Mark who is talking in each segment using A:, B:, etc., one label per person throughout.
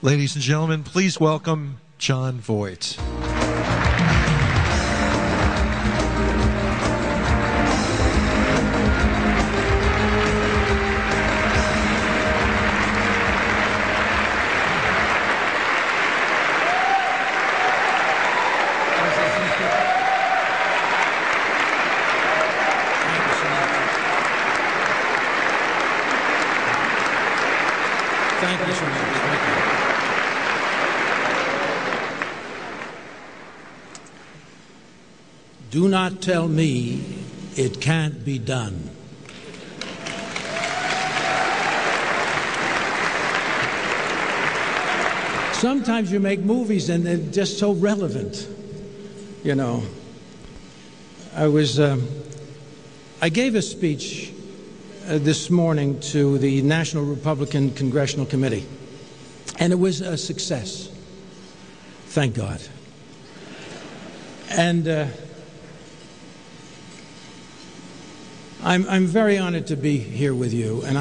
A: Ladies and gentlemen, please welcome Jon Voight.
B: Thank you so much. Thank you. Do not tell me it can't be done. Sometimes you make movies and they're just so relevant, you know. I gave a speech this morning to the National Republican Congressional Committee, and it was a success. Thank God. And I'm very honored to be here with you, and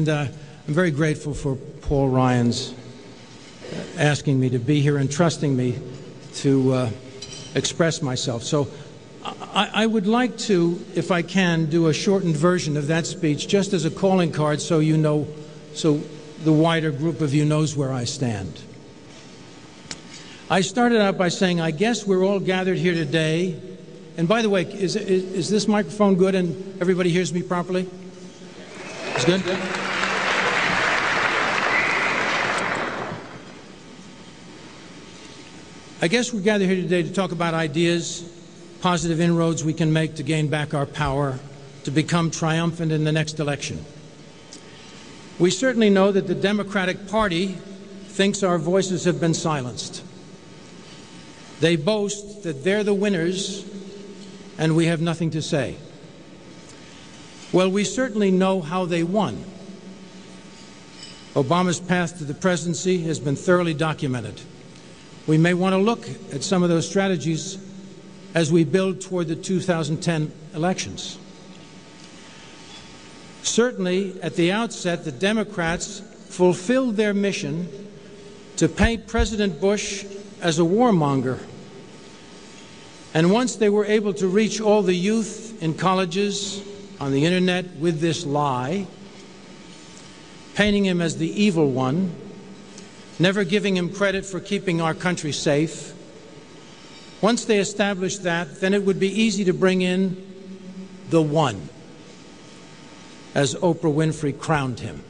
B: I'm very grateful for Paul Ryan's asking me to be here and trusting me to express myself. So I would like to, if I can, do a shortened version of that speech just as a calling card so you know, so the wider group of you knows where I stand. I started out by saying, I guess we're all gathered here today. And by the way, is this microphone good and everybody hears me properly? It's good? I guess we're gathered here today to talk about ideas, positive inroads we can make to gain back our power, to become triumphant in the next election. We certainly know that the Democratic Party thinks our voices have been silenced. They boast that they're the winners and we have nothing to say. Well, we certainly know how they won. Obama's path to the presidency has been thoroughly documented. We may want to look at some of those strategies as we build toward the 2010 elections. Certainly, at the outset, the Democrats fulfilled their mission to paint President Bush as a warmonger. And once they were able to reach all the youth in colleges, on the internet with this lie, painting him as the evil one, never giving him credit for keeping our country safe, once they established that, then it would be easy to bring in the one, as Oprah Winfrey crowned him.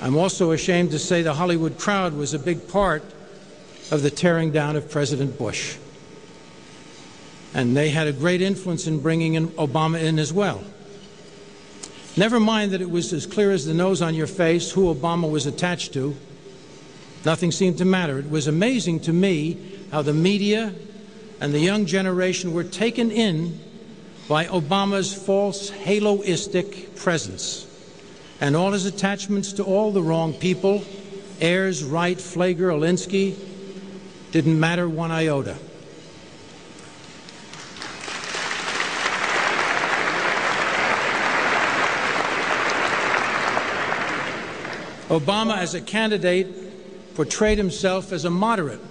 B: I'm also ashamed to say the Hollywood crowd was a big part of the tearing down of President Bush. And they had a great influence in bringing Obama in as well. Never mind that it was as clear as the nose on your face who Obama was attached to. Nothing seemed to matter. It was amazing to me how the media and the young generation were taken in by Obama's false haloistic presence and all his attachments to all the wrong people, Ayers, Wright, Flager, Alinsky, didn't matter one iota. Obama, as a candidate, portrayed himself as a moderate,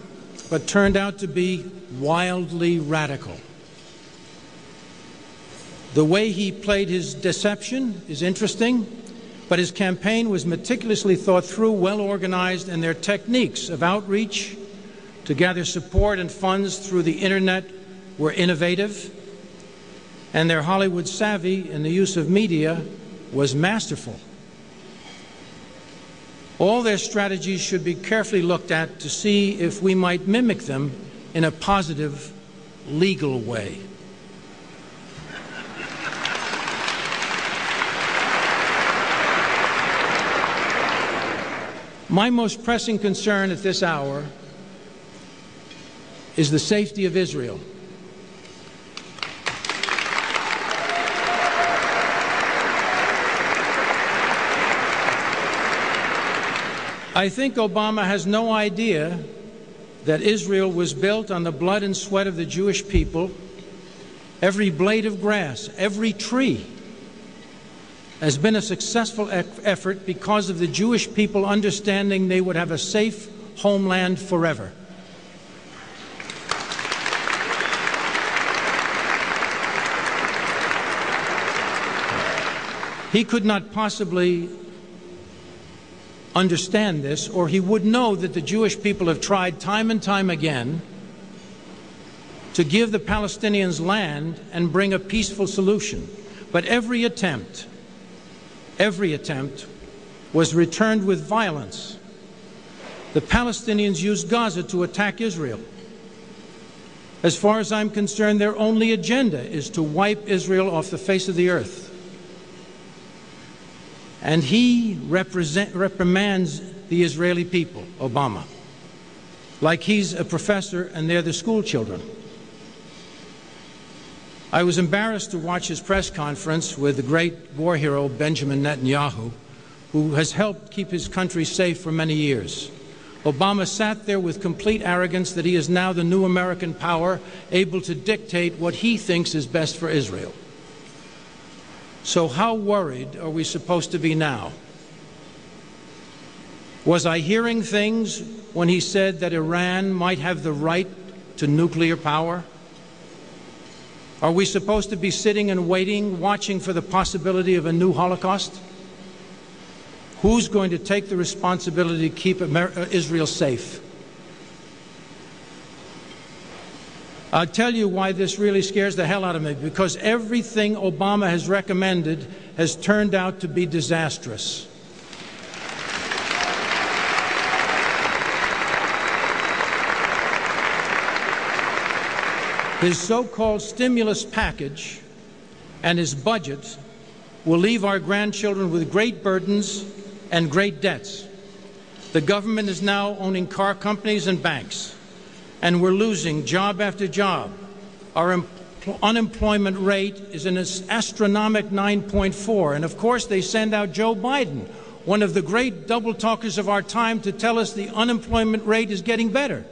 B: but turned out to be wildly radical. The way he played his deception is interesting, but his campaign was meticulously thought through, well organized, and their techniques of outreach to gather support and funds through the internet were innovative, and their Hollywood savvy in the use of media was masterful. All their strategies should be carefully looked at to see if we might mimic them in a positive, legal way. My most pressing concern at this hour is the safety of Israel. I think Obama has no idea that Israel was built on the blood and sweat of the Jewish people, every blade of grass, every tree. has been a successful effort because of the Jewish people understanding they would have a safe homeland forever. He could not possibly understand this, or he would know that the Jewish people have tried time and time again to give the Palestinians land and bring a peaceful solution. But every attempt was returned with violence. The Palestinians used Gaza to attack Israel. As far as I'm concerned, their only agenda is to wipe Israel off the face of the earth. And he reprimands the Israeli people, Obama, like he's a professor and they're the school children. I was embarrassed to watch his press conference with the great war hero Benjamin Netanyahu, who has helped keep his country safe for many years. Obama sat there with complete arrogance that he is now the new American power, able to dictate what he thinks is best for Israel. So how worried are we supposed to be now? Was I hearing things when he said that Iran might have the right to nuclear power? Are we supposed to be sitting and waiting, watching for the possibility of a new Holocaust? Who's going to take the responsibility to keep Israel safe? I'll tell you why this really scares the hell out of me, because everything Obama has recommended has turned out to be disastrous. His so-called stimulus package and his budget will leave our grandchildren with great burdens and great debts. The government is now owning car companies and banks, and we're losing job after job. Our unemployment rate is an astronomical 9.4, and of course they send out Joe Biden, one of the great double talkers of our time, to tell us the unemployment rate is getting better.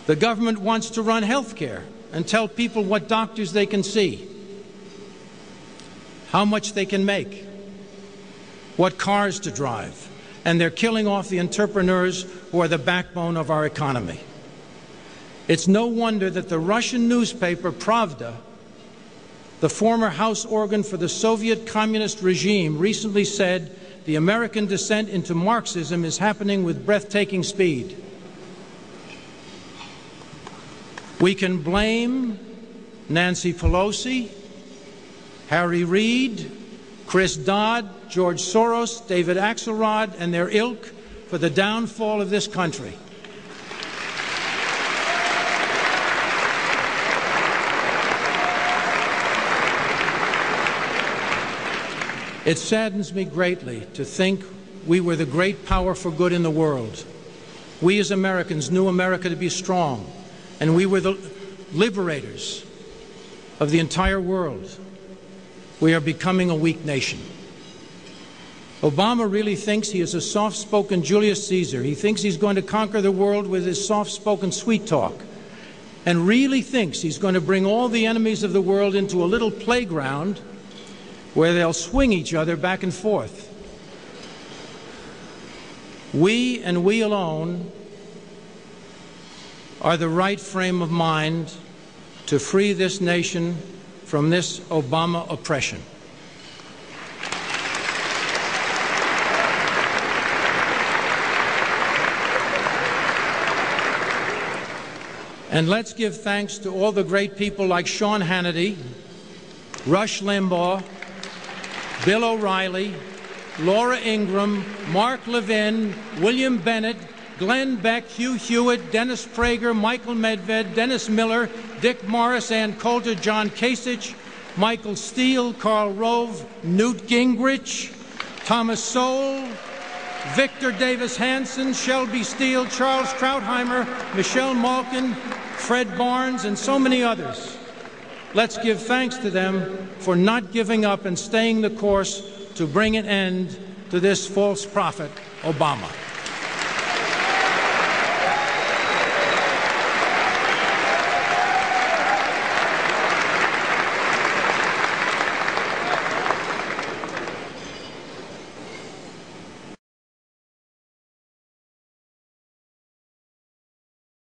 B: The government wants to run health care and tell people what doctors they can see, how much they can make, what cars to drive, and they're killing off the entrepreneurs who are the backbone of our economy. It's no wonder that the Russian newspaper Pravda, the former house organ for the Soviet communist regime, recently said the American descent into Marxism is happening with breathtaking speed. We can blame Nancy Pelosi, Harry Reid, Chris Dodd, George Soros, David Axelrod, and their ilk for the downfall of this country. It saddens me greatly to think we were the great power for good in the world. We as Americans knew America to be strong, and we were the liberators of the entire world. We are becoming a weak nation. Obama really thinks he is a soft-spoken Julius Caesar. He thinks he's going to conquer the world with his soft-spoken sweet talk, and really thinks he's going to bring all the enemies of the world into a little playground where they'll swing each other back and forth. We and we alone are the right frame of mind to free this nation from this Obama oppression. And let's give thanks to all the great people like Sean Hannity, Rush Limbaugh, Bill O'Reilly, Laura Ingraham, Mark Levin, William Bennett, Glenn Beck, Hugh Hewitt, Dennis Prager, Michael Medved, Dennis Miller, Dick Morris, Ann Coulter, John Kasich, Michael Steele, Karl Rove, Newt Gingrich, Thomas Sowell, Victor Davis Hanson, Shelby Steele, Charles Krautheimer, Michelle Malkin, Fred Barnes, and so many others. Let's give thanks to them for not giving up and staying the course to bring an end to this false prophet, Obama.